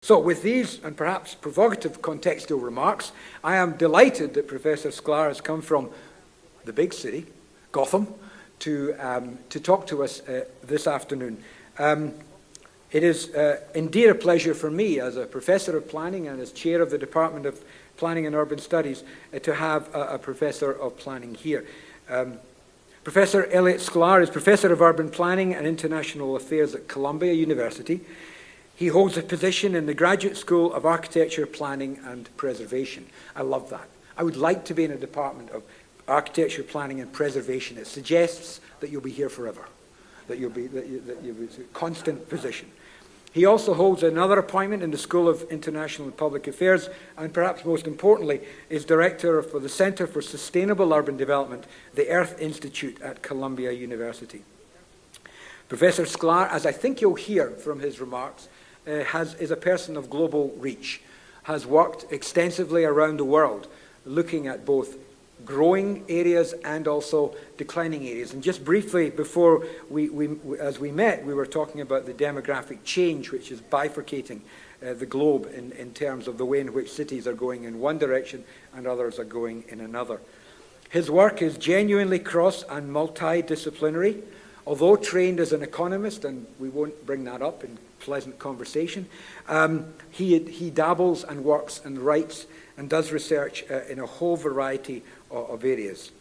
So with these and perhaps provocative contextual remarks, I am delighted that Professor Sclar has come from the big city, Gotham, to talk to us this afternoon. It is indeed a pleasure for me as a professor of planning and as chair of the Department of Planning and Urban Studies to have a professor of planning here. Professor Elliott Sclar is Professor of Urban Planning and International Affairs at Columbia University. He holds a position in the Graduate School of Architecture, Planning and Preservation. I love that. I would like to be in a department of architecture, planning and preservation. It suggests that you'll be here forever, that you'll be a constant position. He also holds another appointment in the School of International and Public Affairs, and perhaps most importantly, is Director for the Center for Sustainable Urban Development, the Earth Institute at Columbia University. Professor Sclar, as I think you'll hear from his remarks, is a person of global reach, has worked extensively around the world, looking at both growing areas and also declining areas. And just briefly, before as we met, we were talking about the demographic change, which is bifurcating the globe in terms of the way in which cities are going in one direction and others are going in another. His work is genuinely cross and multidisciplinary. Although trained as an economist, and we won't bring that up in pleasant conversation, he dabbles and works and writes and does research in a whole variety of areas.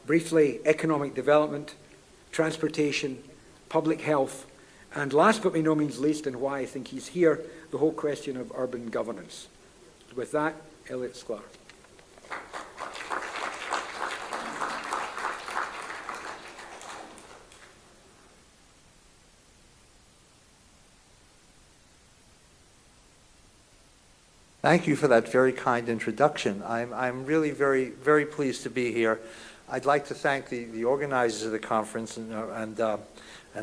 Briefly, economic development, transportation, public health, and last but by no means least, and why I think he's here, the whole question of urban governance. With that, Elliott Sclar. Thank you for that very kind introduction. I'm really very, very pleased to be here. I'd like to thank the organizers of the conference and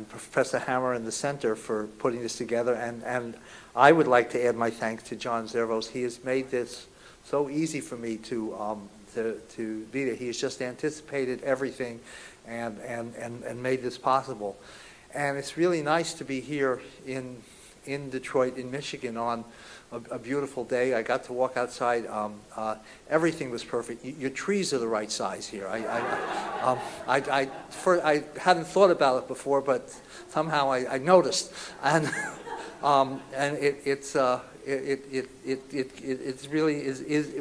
Professor Hammer and the Center for putting this together. And I would like to add my thanks to John Zervos. He has made this so easy for me to be there. He has just anticipated everything and made this possible. And it's really nice to be here in Detroit, in Michigan, on a beautiful day. I got to walk outside. Everything was perfect. Your trees are the right size here. I hadn't thought about it before, but somehow I noticed, and it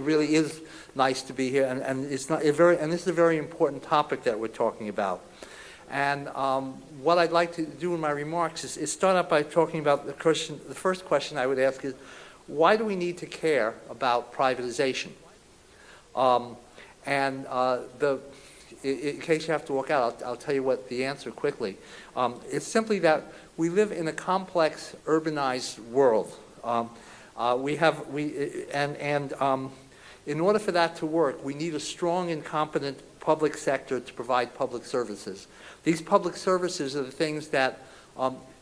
really is nice to be here, and it's not and this is a very important topic that we're talking about. And what I'd like to do in my remarks is start out by talking about the question. The first question I would ask is, why do we need to care about privatization? In case you have to walk out, I'll tell you what the answer quickly. It's simply that we live in a complex, urbanized world. In order for that to work, we need a strong and competent public sector to provide public services. These public services are the things that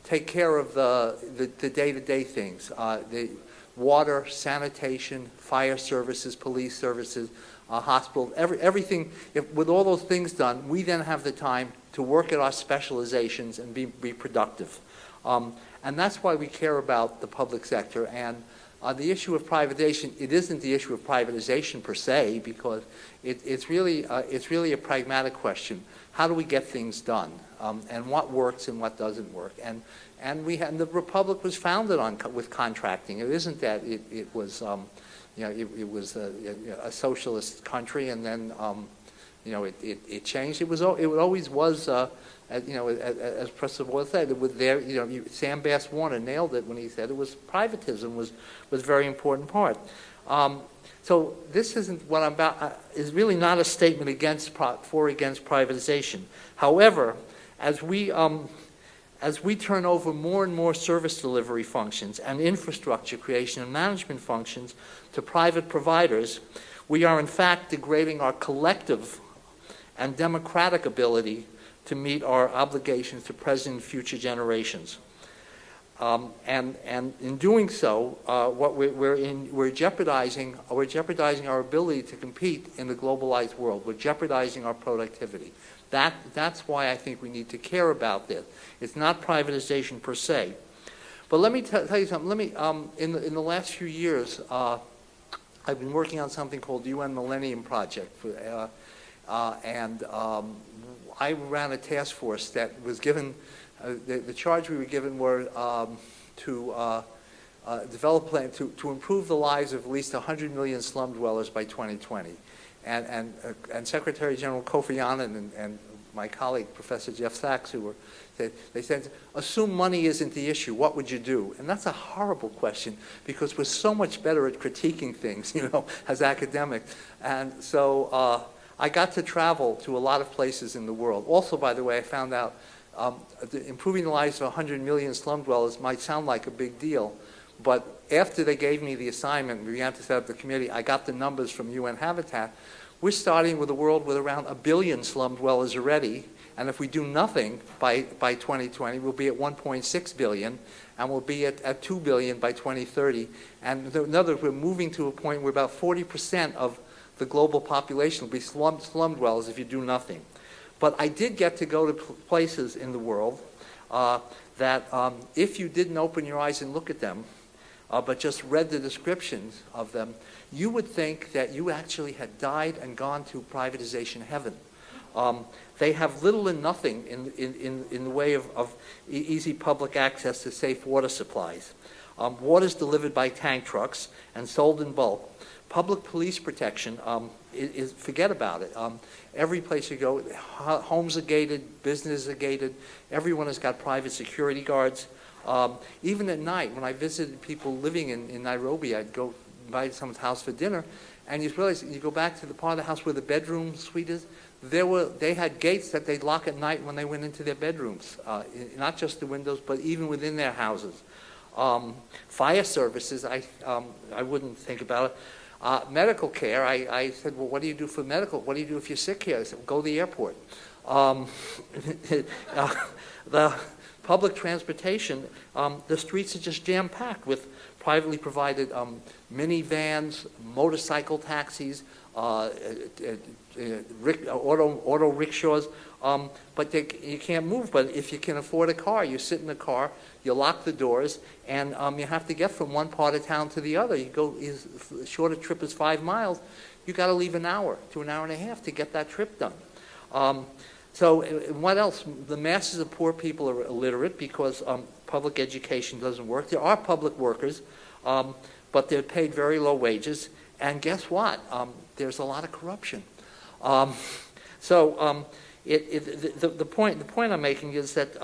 take care of the day-to-day things. The water, sanitation, fire services, police services, hospitals, everything. With all those things done, we then have the time to work at our specializations and be productive. And that's why we care about the public sector. And the issue of privatization, it isn't the issue of privatization per se, because it's really a pragmatic question. How do we get things done? And what works and what doesn't work? And the Republic was founded with contracting. It isn't that it was it was a socialist country, and then it changed. It always was as Professor Boyle said, it was there. Sam Bass Warner nailed it when he said it was privatism was a very important part. So this isn't what I'm about. Is really not a statement against privatization. However, as we turn over more and more service delivery functions and infrastructure creation and management functions to private providers, we are in fact degrading our collective and democratic ability to meet our obligations to present and future generations. And in doing so, we're jeopardizing our ability to compete in the globalized world. We're jeopardizing our productivity. That's why I think we need to care about this. It's not privatization per se. But let me tell you something. Let me, in the last few years, I've been working on something called the UN Millennium Project, I ran a task force that was given, the charge we were given were to develop a plan to improve the lives of at least 100 million slum dwellers by 2020. And Secretary General Kofi Annan and my colleague, Professor Jeff Sachs, they said, assume money isn't the issue, what would you do? And that's a horrible question, because we're so much better at critiquing things, as academics. And so I got to travel to a lot of places in the world. Also, by the way, I found out improving the lives of 100 million slum dwellers might sound like a big deal, but after they gave me the assignment and we began to set up the committee, I got the numbers from UN Habitat. We're starting with a world with around 1 billion slum dwellers already, and if we do nothing by 2020, we'll be at 1.6 billion, and we'll be at 2 billion by 2030. And in other words, we're moving to a point where about 40% of the global population will be slum dwellers if you do nothing. But I did get to go to places in the world that if you didn't open your eyes and look at them, but just read the descriptions of them, you would think that you actually had died and gone to privatization heaven. They have little and nothing in the way of easy public access to safe water supplies. Water is delivered by tank trucks and sold in bulk. Public police protection, forget about it. Every place you go, homes are gated, businesses are gated, everyone has got private security guards. Even at night, when I visited people living in Nairobi, I'd go by someone's house for dinner, and you realize, you go back to the part of the house where the bedroom suite is, they had gates that they'd lock at night when they went into their bedrooms, not just the windows, but even within their houses. Fire services, I wouldn't think about it. Medical care, I said, well, what do you do for medical? What do you do if you're sick here? I said, well, go to the airport. The public transportation, the streets are just jam-packed with privately provided minivans, motorcycle taxis, auto rickshaws, but you can't move. But if you can afford a car, you sit in the car, you lock the doors, and you have to get from one part of town to the other. You go, as short a trip as 5 miles, you got to leave an hour to an hour and a half to get that trip done. So what else? The masses of poor people are illiterate because public education doesn't work. There are public workers, but they're paid very low wages. And guess what? There's a lot of corruption. The point I'm making is that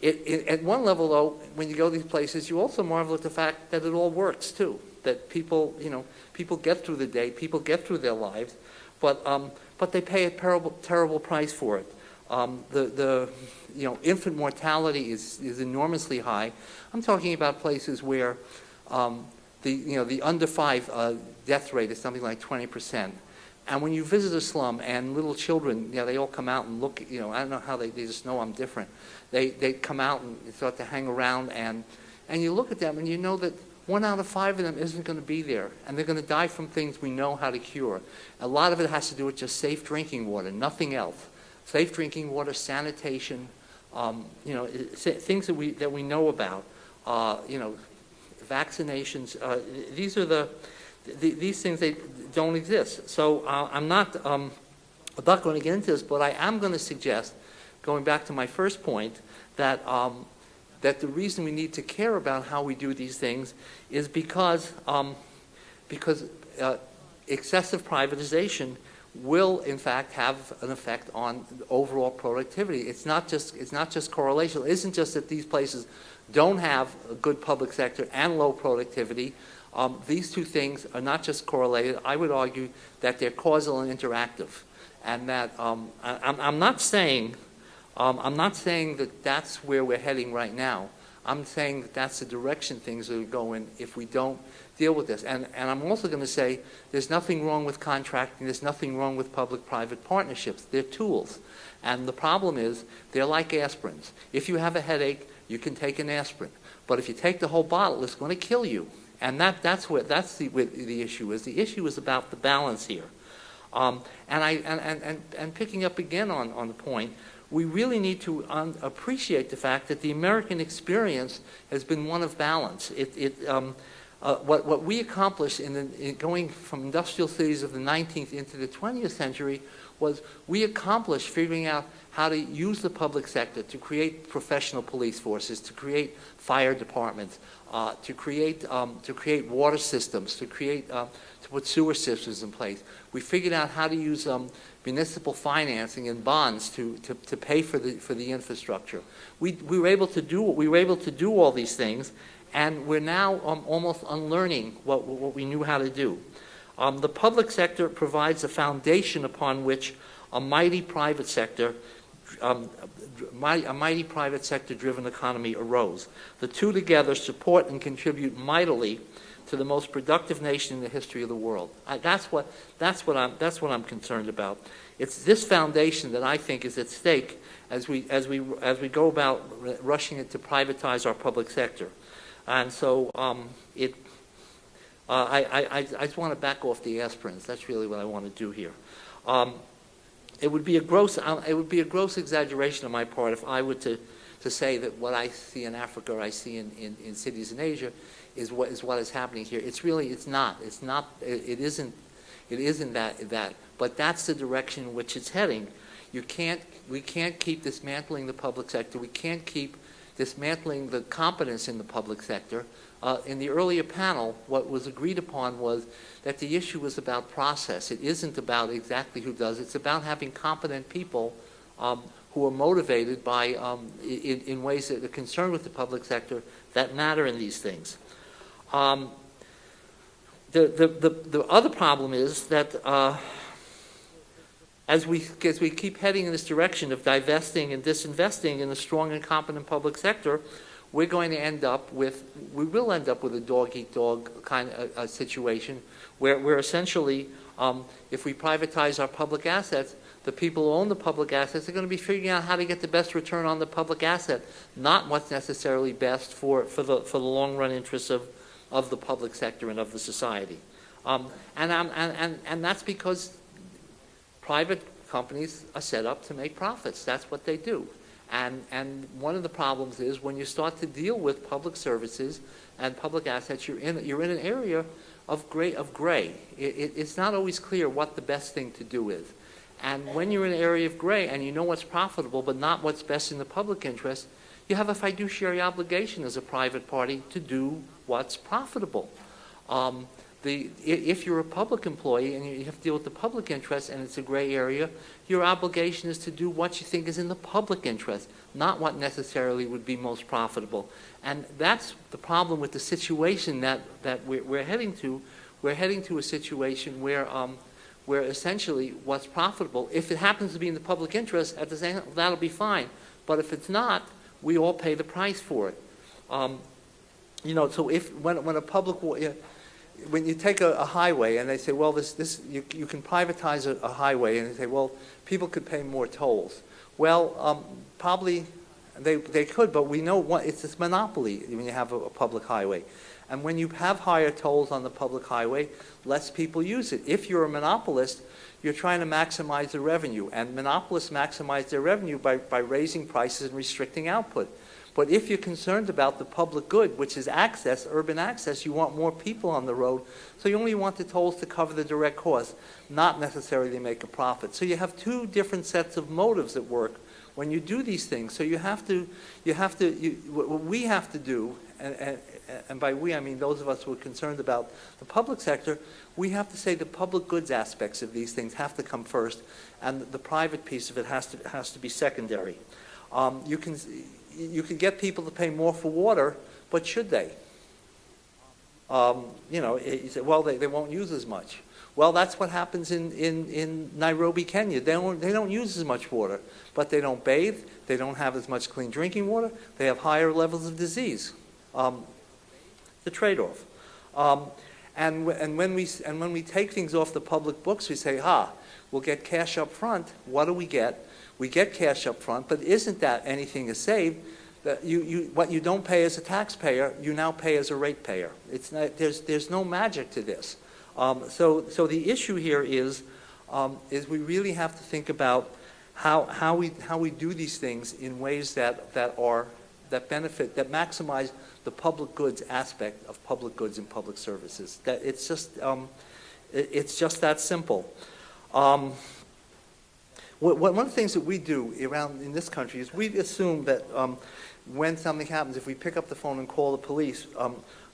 at one level, though, when you go to these places, you also marvel at the fact that it all works too. That people get through the day, people get through their lives, but they pay a terrible price for it. Infant mortality is enormously high. I'm talking about places where the under 5 death rate is something like 20%. And when you visit a slum and little children, they all come out and look, I don't know how they just know I'm different. They come out and start to hang around, and you look at them and you know that 1 out of 5 of them isn't going to be there, and they're going to die from things we know how to cure. A lot of it has to do with just safe drinking water, nothing else. Safe drinking water, sanitation, things that we know about, vaccinations. These are these things, they don't exist. So I'm not going to get into this, but I am going to suggest, going back to my first point, that the reason we need to care about how we do these things is because excessive privatization will, in fact, have an effect on overall productivity. It's not just correlation. It isn't just that these places don't have a good public sector and low productivity. These two things are not just correlated. I would argue that they're causal and interactive, and that I'm not saying that that's where we're heading right now. I'm saying that that's the direction things are going if we don't deal with this. And I'm also going to say there's nothing wrong with contracting. There's nothing wrong with public-private partnerships. They're tools. And the problem is they're like aspirins. If you have a headache, you can take an aspirin. But if you take the whole bottle, it's going to kill you. And that's where the issue is. The issue is about the balance here. And picking up again on the point, we really need to appreciate the fact that the American experience has been one of balance. What we accomplished in going from industrial cities of the 19th into the 20th century was we accomplished figuring out how to use the public sector to create professional police forces, to create fire departments, to create water systems, to put sewer systems in place. We figured out how to use municipal financing and bonds to pay for the infrastructure. We were able to do all these things, and we're now almost unlearning what we knew how to do. The public sector provides a foundation upon which a mighty private sector driven economy arose. The two together support and contribute mightily to the most productive nation in the history of the world. That's what I'm concerned about. It's this foundation that I think is at stake as we go about rushing it to privatize our public sector. And so I just want to back off the aspirins. That's really what I want to do here. It would be a gross exaggeration on my part if I were to say that what I see in Africa or I see in cities in Asia is what is happening here. It's not. It isn't that. But that's the direction in which it's heading. We can't keep dismantling the public sector. We can't keep dismantling the competence in the public sector. In the earlier panel, what was agreed upon was that the issue was about process. It isn't about exactly who does it. It's about having competent people who are motivated by in ways that are concerned with the public sector that matter in these things. The other problem is that as we keep heading in this direction of divesting and disinvesting in a strong and competent public sector, we will end up with a dog-eat-dog kind of situation where essentially, if we privatize our public assets, the people who own the public assets are going to be figuring out how to get the best return on the public asset, not what's necessarily best for the long-run interests of the public sector and of the society. And that's because private companies are set up to make profits. That's what they do. And one of the problems is when you start to deal with public services and public assets, you're in an area of gray. It's not always clear what the best thing to do is. And when you're in an area of gray and you know what's profitable but not what's best in the public interest, you have a fiduciary obligation as a private party to do what's profitable. If you're a public employee and you have to deal with the public interest and it's a gray area, your obligation is to do what you think is in the public interest, not what necessarily would be most profitable. And that's the problem with the situation that we're heading to. We're heading to a situation where essentially what's profitable, if it happens to be in the public interest, at the same time, that'll be fine. But if it's not, we all pay the price for it. So when you take a highway and they say, well, you can privatize a highway, and they say, well, people could pay more tolls. Well, probably they could, but we know it's this monopoly when you have a public highway. And when you have higher tolls on the public highway, less people use it. If you're a monopolist, you're trying to maximize the revenue, and monopolists maximize their revenue by raising prices and restricting output. But if you're concerned about the public good, which is access, urban access, you want more people on the road, so you only want the tolls to cover the direct cost, not necessarily make a profit. So you have two different sets of motives at work when you do these things. So what we have to do, and by we I mean those of us who are concerned about the public sector, we have to say the public goods aspects of these things have to come first, and the private piece of it has to be secondary. You can get people to pay more for water, but should they? You say, well, they won't use as much. Well, that's what happens in Nairobi, Kenya. They don't use as much water, but they don't bathe. They don't have as much clean drinking water. They have higher levels of disease. The trade-off. And when we take things off the public books, we say, we'll get cash up front. What do we get? We get cash up front, but isn't that anything is saved? What you don't pay as a taxpayer, you now pay as a ratepayer. It's not, there's no magic to this. So the issue here is we really have to think about how we do these things in ways that benefit, that maximize the public goods aspect of public goods and public services. That it's just that simple. One of the things that we do around in this country is we assume that when something happens, if we pick up the phone and call the police,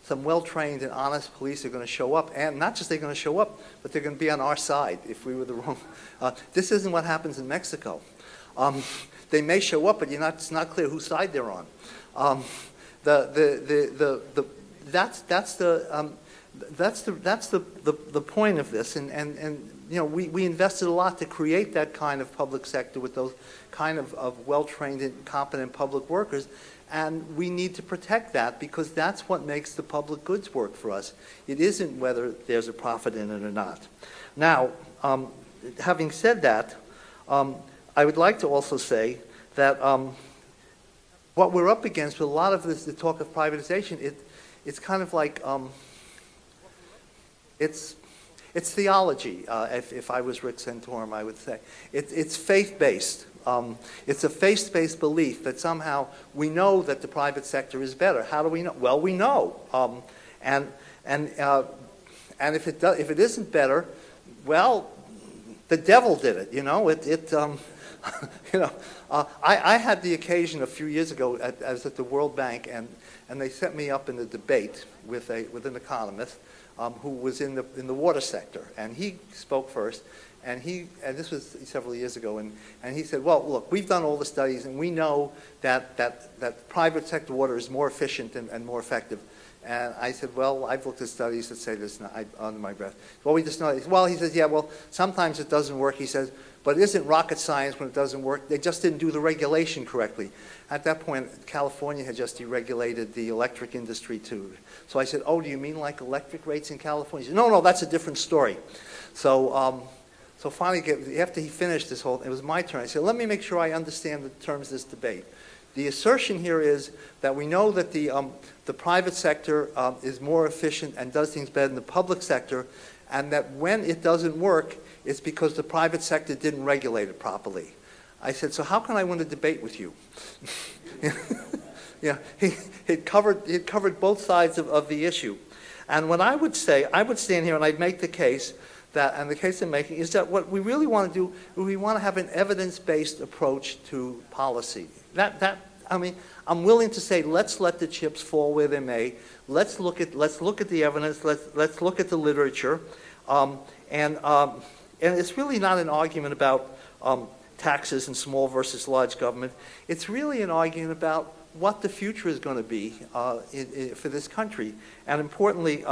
some well-trained and honest police are going to show up, and not just they're going to show up, but they're going to be on our side if we were the wrong. This isn't what happens in Mexico. They may show up, but it's not clear whose side they're on. That's the point of this, and we invested a lot to create that kind of public sector with those kind of well-trained and competent public workers, and we need to protect that because that's what makes the public goods work for us. It isn't whether there's a profit in it or not. Now, having said that, I would like to also say that what we're up against with a lot of this, the talk of privatization, it's kind of like it's theology. If I was Rick Santorum, I would say it's faith-based. It's a faith-based belief that somehow we know that the private sector is better. How do we know? Well, we know, and if it isn't better, well, the devil did it. I had the occasion a few years ago. I was at the World Bank, and they set me up in a debate with an economist who was in the water sector, and he spoke first. And this was several years ago, and he said, well, look, we've done all the studies, and we know that private sector water is more efficient and more effective. And I said, well, I've looked at studies that say this under my breath. Well, we just know. Well, he says, yeah, well, sometimes it doesn't work. He says, but it isn't rocket science when it doesn't work. They just didn't do the regulation correctly. At that point, California had just deregulated the electric industry too. So I said, oh, do you mean like electric rates in California? He said, no, that's a different story. So finally, after he finished this whole, it was my turn. I said, let me make sure I understand the terms of this debate. The assertion here is that we know that the private sector is more efficient and does things better than the public sector, and that when it doesn't work, it's because the private sector didn't regulate it properly. I said, so how can I win a debate with you? It covered both sides of the issue. And what I would say, I would stand here and I'd make the case that, and the case I'm making, is that what we really want to do, we want to have an evidence-based approach to policy. I'm willing to say, let's let the chips fall where they may. Let's look at the evidence. Let's look at the literature, and it's really not an argument about taxes and small versus large government. It's really an argument about what the future is going to be for this country. And importantly,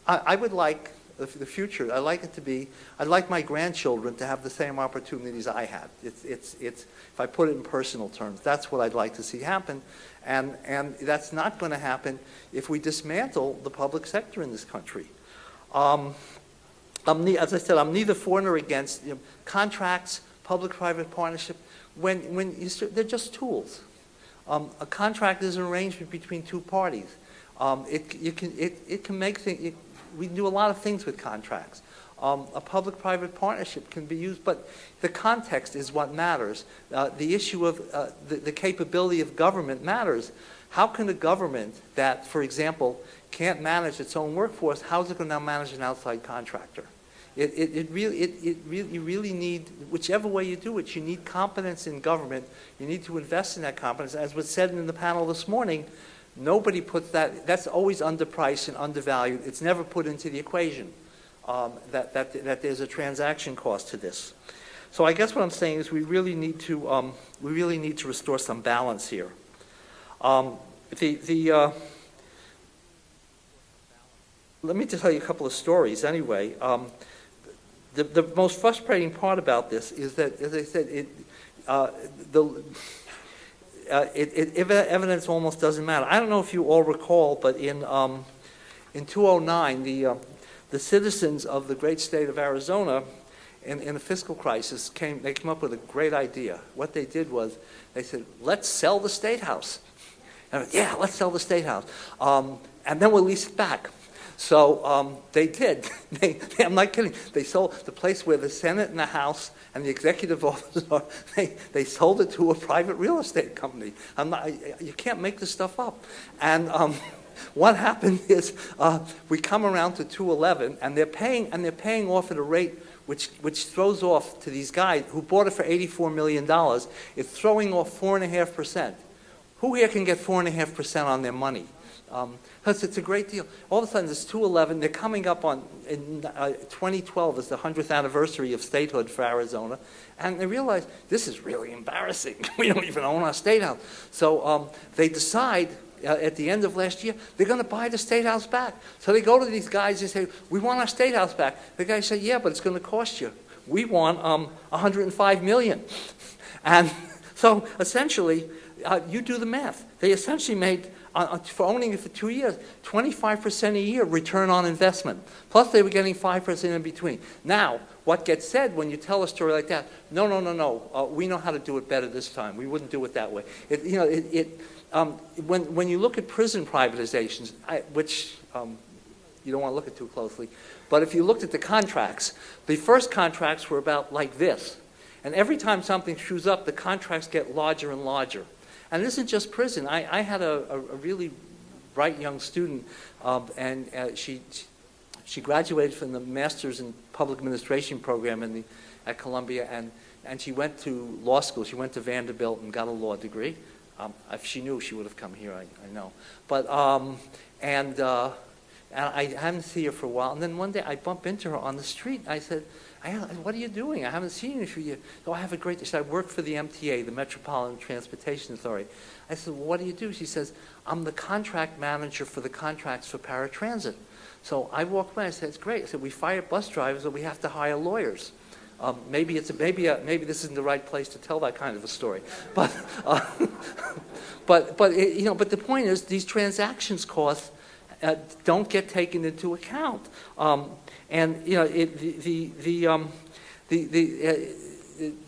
I would like the future. I'd like my grandchildren to have the same opportunities I had. It's if I put it in personal terms, that's what I'd like to see happen, and that's not going to happen if we dismantle the public sector in this country. As I said, I'm neither for nor against contracts, public-private partnership. They're just tools. A contract is an arrangement between two parties. It can make things. We can do a lot of things with contracts. A public-private partnership can be used, but the context is what matters. The issue of the capability of government matters. How can a government that, for example, can't manage its own workforce, how is it going to now manage an outside contractor? You really need, whichever way you do it, you need competence in government. You need to invest in that competence. As was said in the panel this morning, nobody puts that. That's always underpriced and undervalued. It's never put into the equation that there's a transaction cost to this. So I guess what I'm saying is we really need to restore some balance here. Let me just tell you a couple of stories anyway. The most frustrating part about this is that, as I said, evidence almost doesn't matter. I don't know if you all recall, but in 2009, the citizens of the great state of Arizona, in the fiscal crisis, came up with a great idea. What they did was they said, "Let's sell the state house." And I went, yeah, let's sell the state house, and then we'll lease it back. So they did. I'm not kidding. They sold the place where the Senate and the House and the executive office are. They sold it to a private real estate company. You can't make this stuff up. And what happened is we come around to 211, and they're paying off at a rate which throws off to these guys who bought it for $84 million. It's throwing off 4.5%. Who here can get 4.5% on their money? Because it's a great deal. All of a sudden, it's 211. They're coming up on, in 2012 is the 100th anniversary of statehood for Arizona. And they realize this is really embarrassing. We don't even own our state house. So they decide at the end of last year, they're going to buy the state house back. So they go to these guys and say, we want our state house back. The guys say, yeah, but it's going to cost you. We want $105 million. And so essentially, you do the math. They essentially made, for owning it for 2 years, 25% a year return on investment. Plus they were getting 5% in between. Now, what gets said when you tell a story like that, no, we know how to do it better this time. We wouldn't do it that way. When you look at prison privatizations, which you don't want to look at too closely, but if you looked at the contracts, the first contracts were about like this. And every time something screws up, the contracts get larger and larger. And it isn't just prison. I had a really bright young student, and she graduated from the Master's in Public Administration program at Columbia, and she went to law school. She went to Vanderbilt and got a law degree. If she knew, she would have come here, I know. But, and I hadn't seen her for a while. And then one day I bumped into her on the street. I said, what are you doing? I haven't seen you for years. Oh, I have a great day. She said, I work for the MTA, the Metropolitan Transportation Authority. I said, well, what do you do? She says, I'm the contract manager for the contracts for paratransit. So I walked by, I said, it's great. I said, we fire bus drivers, but we have to hire lawyers. Maybe this isn't the right place to tell that kind of a story, but the point is these transactions costs don't get taken into account, and the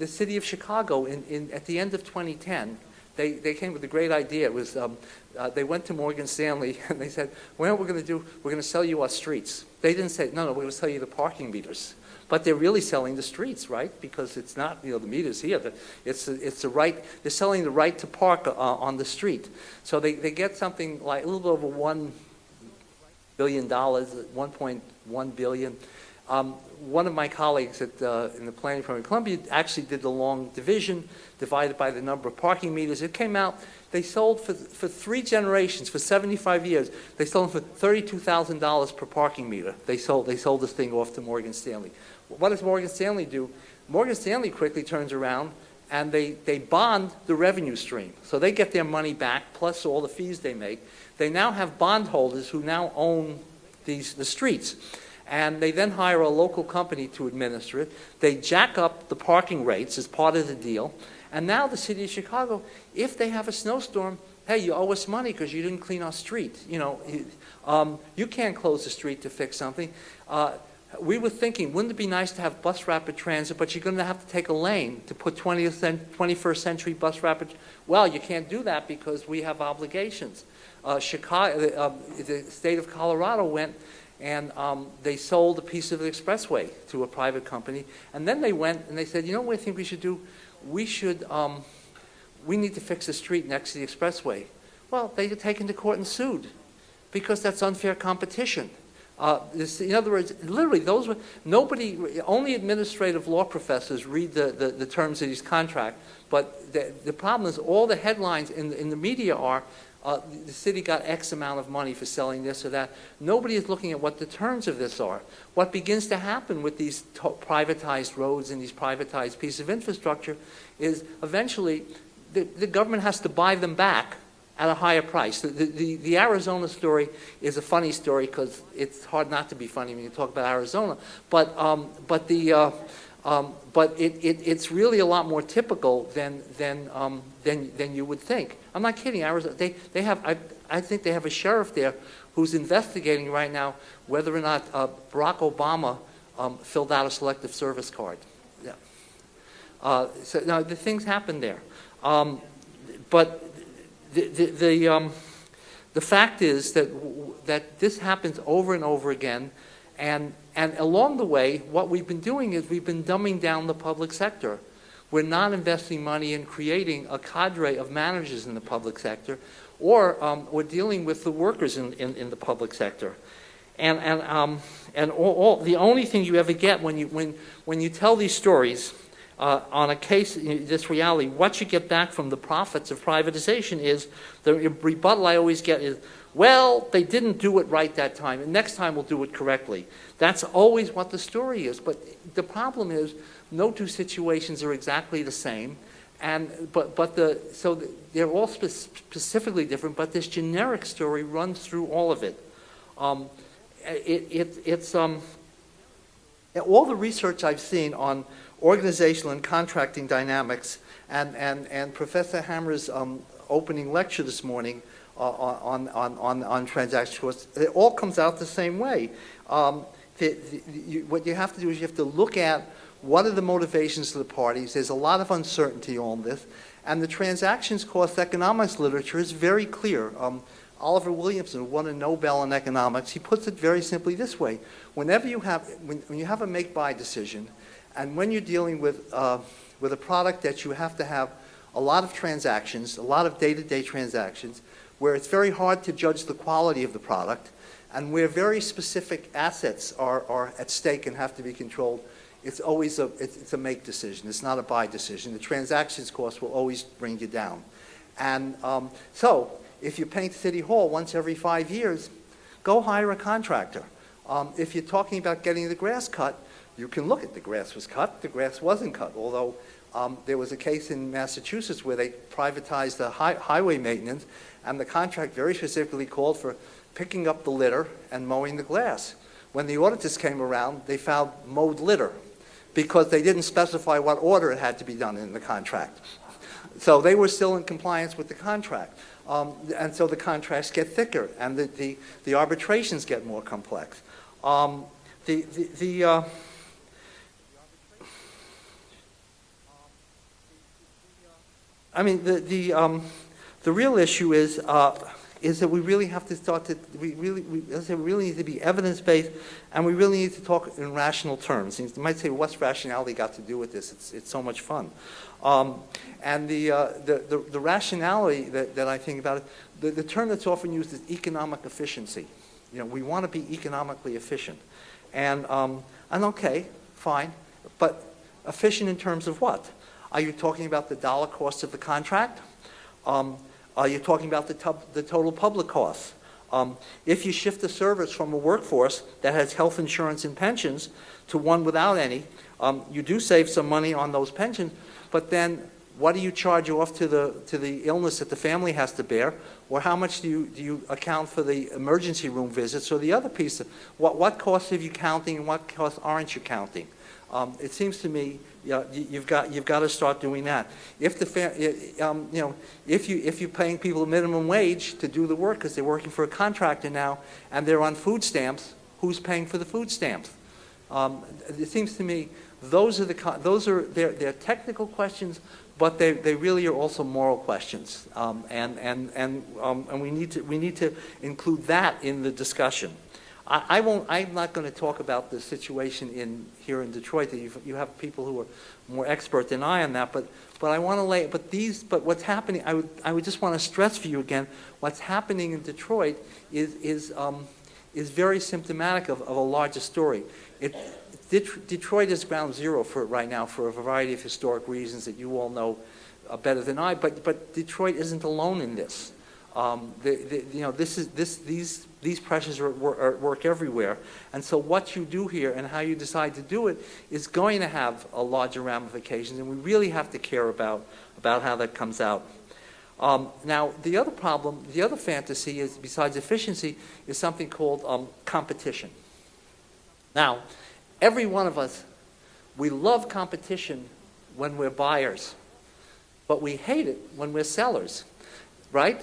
city of Chicago at the end of 2010 they came with a great idea. It was they went to Morgan Stanley and they said, well, what we're going to do, we're going to sell you our streets. They didn't say, no, we're going to sell you the parking meters. But they're really selling the streets, right? Because it's not, the meters here. It's the right. They're selling the right to park on the street. So they get something like a little bit over $1 billion, $1.1 billion. One of my colleagues in the planning program at Columbia actually did the long division, divided by the number of parking meters. It came out, they sold for 3 generations, for 75 years, they sold them for $32,000 per parking meter. They sold this thing off to Morgan Stanley. What does Morgan Stanley do? Morgan Stanley quickly turns around and they bond the revenue stream. So they get their money back, plus all the fees they make. They now have bondholders who now own the streets. And they then hire a local company to administer it. They jack up the parking rates as part of the deal. And now the city of Chicago, if they have a snowstorm, hey, you owe us money because you didn't clean our street. You can't close the street to fix something. We were thinking, wouldn't it be nice to have bus rapid transit, but you're going to have to take a lane to put 21st century bus rapid. Well, you can't do that because we have obligations. Chicago, the state of Colorado went and they sold a piece of the expressway to a private company. And then they went and they said, you know what I think we should do? We need to fix the street next to the expressway. Well, they got taken to court and sued because that's unfair competition. In other words, literally, only administrative law professors read the terms of these contracts. But the problem is all the headlines in the media are, the city got X amount of money for selling this or that. Nobody is looking at what the terms of this are. What begins to happen with these privatized roads and these privatized pieces of infrastructure is eventually the government has to buy them back at a higher price. The Arizona story is a funny story because it's hard not to be funny when you talk about Arizona. But it's really a lot more typical than you would think. I'm not kidding. Arizona, they have. I think they have a sheriff there who's investigating right now whether or not Barack Obama filled out a selective service card. Yeah. So now the things happen there, but The fact is that that this happens over and over again, and along the way, what we've been doing is we've been dumbing down the public sector. We're not investing money in creating a cadre of managers in the public sector, or we're dealing with the workers in the public sector. And the only thing you ever get when you tell these stories on a case, this reality, what you get back from the profits of privatization is, the rebuttal I always get is, well, they didn't do it right that time, and next time we'll do it correctly. That's always what the story is. But the problem is, no two situations are exactly the same, so they're all specifically different. But this generic story runs through all of it. It's all the research I've seen on organizational and contracting dynamics, and Professor Hammer's opening lecture this morning on transaction costs, it all comes out the same way. What you have to do is you have to look at what are the motivations of the parties. There's a lot of uncertainty on this, and the transactions cost economics literature is very clear. Oliver Williamson, who won a Nobel in economics, he puts it very simply this way: whenever you have, when you have a make-buy decision, and when you're dealing with a product that you have to have a lot of transactions, a lot of day-to-day transactions, where it's very hard to judge the quality of the product, and where very specific assets are at stake and have to be controlled, it's always it's a make decision. It's not a buy decision. The transactions cost will always bring you down. And so if you paint City Hall once every 5 years, go hire a contractor. If you're talking about getting the grass cut, you can look at the grass was cut, the grass wasn't cut, although there was a case in Massachusetts where they privatized the highway maintenance, and the contract very specifically called for picking up the litter and mowing the grass. When the auditors came around, they found mowed litter because they didn't specify what order it had to be done in the contract. So they were still in compliance with the contract. And so the contracts get thicker, and the arbitrations get more complex. The real issue is that we really have to start to, we really need to be evidence-based, and we really need to talk in rational terms. You might say, what's rationality got to do with this? It's so much fun. And the rationality that I think about it, the term that's often used is economic efficiency. You know, we want to be economically efficient. And okay, fine, but efficient in terms of what? Are you talking about the dollar cost of the contract? Are you talking about the total public costs? If you shift the service from a workforce that has health insurance and pensions to one without any, you do save some money on those pensions, but then what do you charge off to the illness that the family has to bear? Or how much do you account for the emergency room visits or the other piece? What costs are you counting and what costs aren't you counting? It seems to me you've got to start doing that. If if you're paying people a minimum wage to do the work because they're working for a contractor now and they're on food stamps, who's paying for the food stamps? It seems to me they're technical questions, but they really are also moral questions, and we need to include that in the discussion. I'm not going to talk about the situation here in Detroit. You have people who are more expert than I on that, but I want to but what's happening, I would just want to stress for you again, what's happening in Detroit is very symptomatic of a larger story. Detroit is ground zero for it right now for a variety of historic reasons that you all know better than I, but Detroit isn't alone in this. These pressures are at work everywhere, and so what you do here and how you decide to do it is going to have a larger ramifications, and we really have to care about how that comes out. Now, the other problem, the other fantasy is, besides efficiency, is something called competition. Now, every one of us, we love competition when we're buyers, but we hate it when we're sellers, right?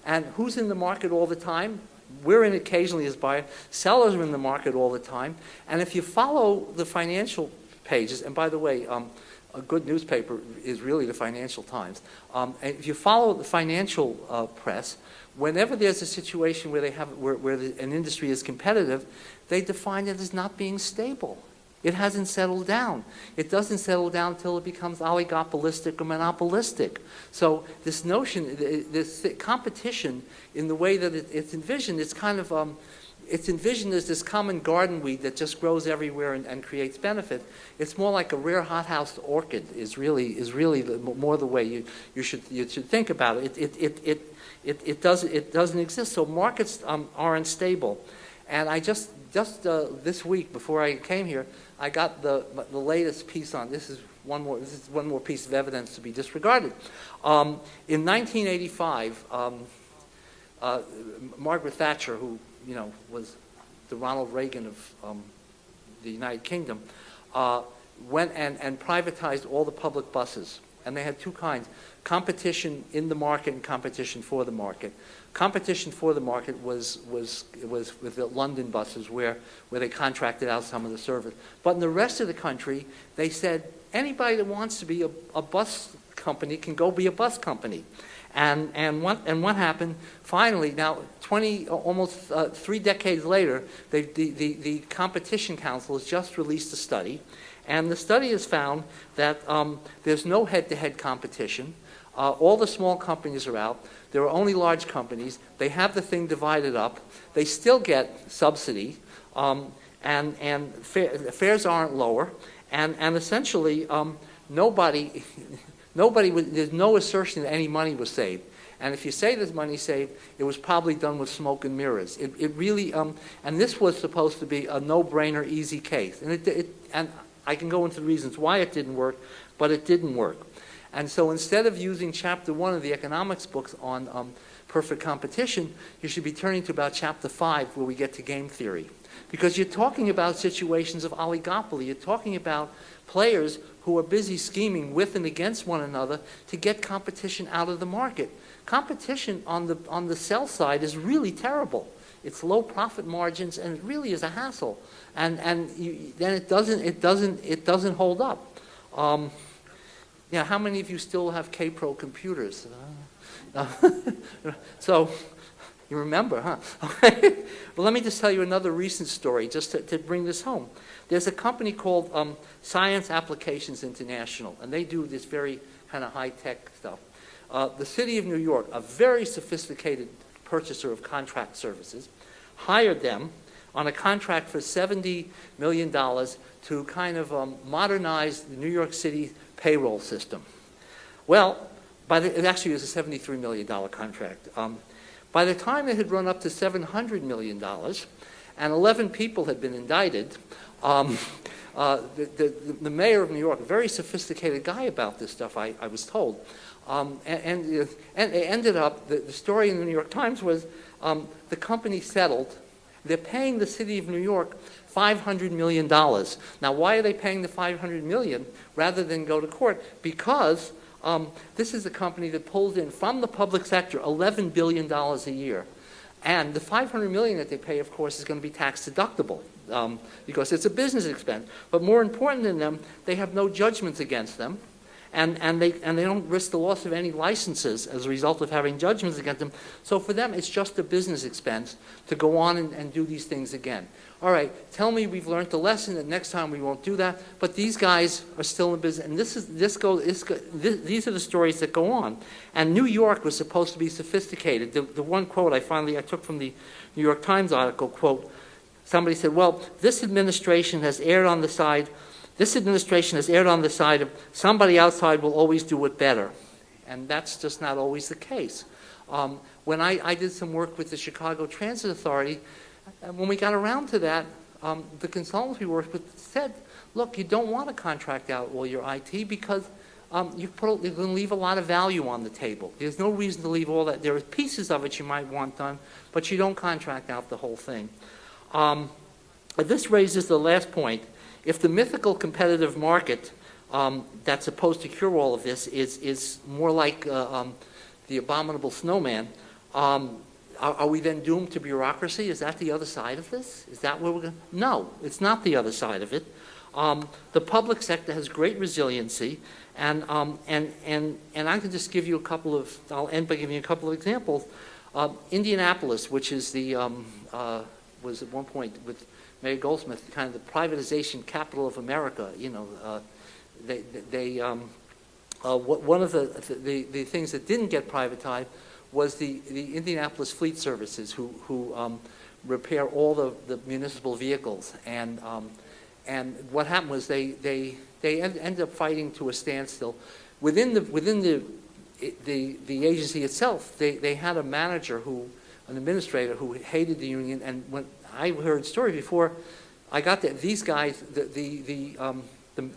And who's in the market all the time? We're in occasionally as buyers. Sellers are in the market all the time. And if you follow the financial pages, and by the way, a good newspaper is really the Financial Times. And if you follow the financial press, whenever there's a situation where an industry is competitive, they define it as not being stable. It hasn't settled down. It doesn't settle down until it becomes oligopolistic or monopolistic. So this notion, this competition, in the way that it's envisioned, it's kind of it's envisioned as this common garden weed that just grows everywhere and creates benefit. It's more like a rare hothouse orchid is really more the way you should think about it. It doesn't exist. So markets are unstable, and I just this week before I came here, I got the latest piece on this. Is one more piece of evidence to be disregarded. In 1985, Margaret Thatcher, who was the Ronald Reagan of the United Kingdom, went and privatized all the public buses. And they had two kinds: competition in the market and competition for the market. Competition for the market was with the London buses, where they contracted out some of the service. But in the rest of the country, they said anybody that wants to be a bus company can go be a bus company. And what happened? Finally, now almost 3 decades later, the Competition Council has just released a study, and the study has found that there's no head-to-head competition. All the small companies are out. There are only large companies. They have the thing divided up. They still get subsidy, and fares aren't lower, and essentially there's no assertion that any money was saved. And if you say there's money saved, it was probably done with smoke and mirrors. It really, and this was supposed to be a no-brainer, easy case. And I can go into the reasons why it didn't work, but it didn't work. And so instead of using chapter 1 of the economics books on perfect competition, you should be turning to about chapter 5, where we get to game theory. Because you're talking about situations of oligopoly. You're talking about players who are busy scheming with and against one another to get competition out of the market. Competition on the sell side is really terrible. It's low profit margins, and it really is a hassle. And then it doesn't hold up. How many of you still have K-Pro computers? So you remember, huh? Well, let me just tell you another recent story just to bring this home. There's a company called Science Applications International, and they do this very kind of high-tech stuff. The city of New York, a very sophisticated purchaser of contract services, hired them on a contract for $70 million to kind of modernize the New York City payroll system. Well, it actually was a $73 million contract. By the time it had run up to $700 million, and 11 people had been indicted, the mayor of New York, a very sophisticated guy about this stuff, I was told, and it ended up, the story in the New York Times was the company settled. They're paying the city of New York $500 million. Now, why are they paying the $500 million rather than go to court? Because this is a company that pulls in from the public sector $11 billion a year. And the $500 million that they pay, of course, is going to be tax deductible because it's a business expense. But more important than them, they have no judgments against them. And they don't risk the loss of any licenses as a result of having judgments against them. So for them, it's just a business expense to go on and do these things again. All right, tell me we've learned the lesson, and next time we won't do that. But these guys are still in business, and these are the stories that go on. And New York was supposed to be sophisticated. The one quote I took from the New York Times article, quote, somebody said, well, this administration has erred on the side of somebody outside will always do it better. And that's just not always the case. When I did some work with the Chicago Transit Authority, when we got around to that, the consultants we worked with said, look, you don't want to contract out all your IT because you're going to leave a lot of value on the table. There's no reason to leave all that. There are pieces of it you might want done, but you don't contract out the whole thing. This raises the last point. If the mythical competitive market that's supposed to cure all of this is more like the abominable snowman, are we then doomed to bureaucracy? Is that the other side of this? Is that where we're going? No, it's not the other side of it. The public sector has great resiliency, and I can just give you a couple of, I'll end by giving you a couple of examples. Indianapolis, which is the, was at one point with Mayor Goldsmith, kind of the privatization capital of America, you know, one of the things that didn't get privatized was the Indianapolis Fleet Services, who repair all the municipal vehicles, and what happened was they ended up fighting to a standstill. Within the agency itself, they had a manager an administrator who hated the union, and when I heard a story before I got there, these guys, the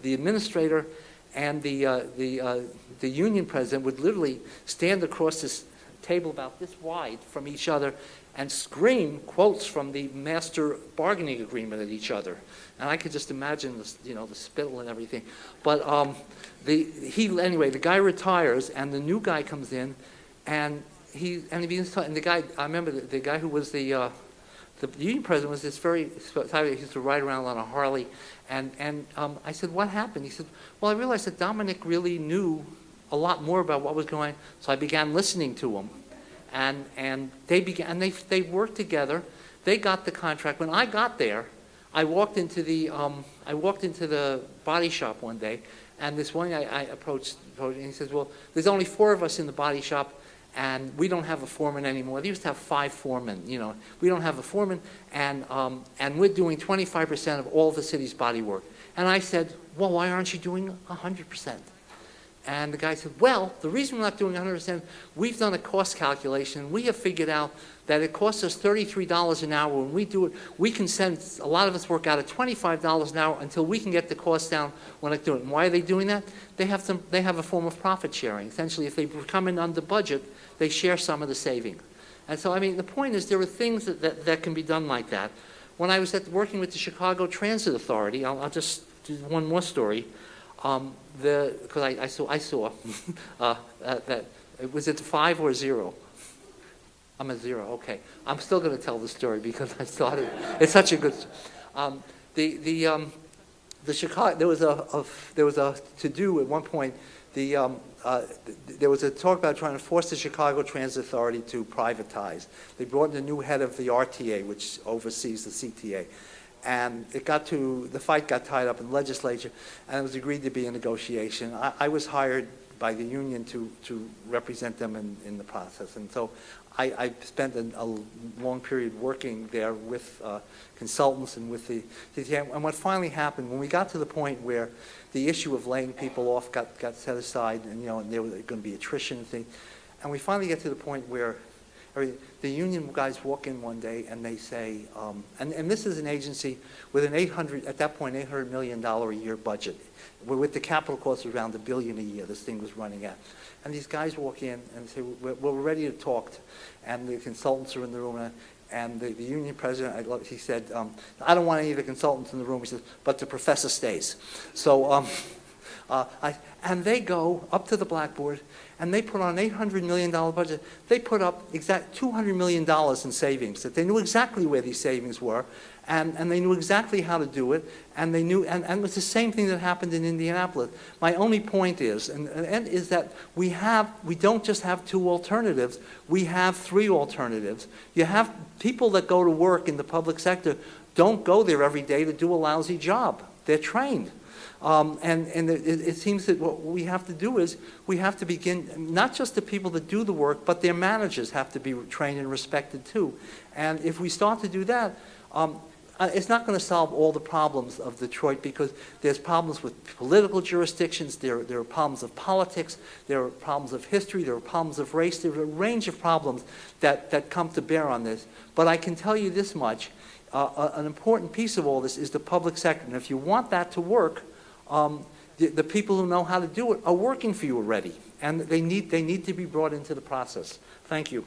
administrator and the union president would literally stand across this table about this wide from each other and scream quotes from the master bargaining agreement at each other. And I could just imagine the, you know, the spittle and everything. But anyway, the guy retires, and the new guy comes in, and the guy, I remember the guy who was the union president was this very, he used to ride around on a Harley, and I said, what happened? He said, well, I realized that Dominic really knew a lot more about what was going on, so I began listening to him. And they worked together. They got the contract. When I got there, I walked into the body shop one day, and this one guy I approached, and he says, well, there's only 4 of us in the body shop, and we don't have a foreman anymore. They used to have 5 foremen, you know. We don't have a foreman, and we're doing 25% of all the city's body work. And I said, well, why aren't you doing 100%? And the guy said, well, the reason we're not doing 100%, we've done a cost calculation. We have figured out that it costs us $33 an hour. When we do it, we can send a lot of us work out at $25 an hour until we can get the cost down when I do it. And why are they doing that? They have a form of profit sharing. Essentially, if they come in under budget, they share some of the savings. And so, I mean, the point is there are things that can be done like that. When I was working with the Chicago Transit Authority, I'll just do one more story. Because I saw that it was at 5 or 0. I'm at 0. Okay, I'm still going to tell the story because I thought it's such a good. The Chicago there was a to do at one point. There was a talk about trying to force the Chicago Transit Authority to privatize. They brought in a new head of the RTA, which oversees the CTA. And the fight got tied up in the legislature, and it was agreed to be a negotiation. I was hired by the union to represent them in the process. And so I spent a long period working there with consultants and with the CTA. And what finally happened, when we got to the point where the issue of laying people off got set aside, and and there was going to be attrition and things, and we finally get to the point where the union guys walk in one day and they say, and this is an agency with an $800 million a year budget. With the capital costs around $1 billion a year, this thing was running at. And these guys walk in and say, we're ready to talk. And the consultants are in the room, and the union president, he said, I don't want any of the consultants in the room. He says, but the professor stays. So, and they go up to the blackboard, and they put on an $800 million budget. They put up $200 million in savings. That they knew exactly where these savings were, and they knew exactly how to do it. And they knew, and it was the same thing that happened in Indianapolis. My only point is, is that we don't just have 2 alternatives. We have 3 alternatives. You have people that go to work in the public sector don't go there every day to do a lousy job. They're trained. And it seems that what we have to do is we have to begin, not just the people that do the work, but their managers have to be trained and respected too. And if we start to do that, it's not going to solve all the problems of Detroit, because there's problems with political jurisdictions, there are problems of politics, there are problems of history, there are problems of race, there are a range of problems that come to bear on this. But I can tell you this much, an important piece of all this is the public sector. And if you want that to work, the people who know how to do it are working for you already, and they need to be brought into the process. Thank you.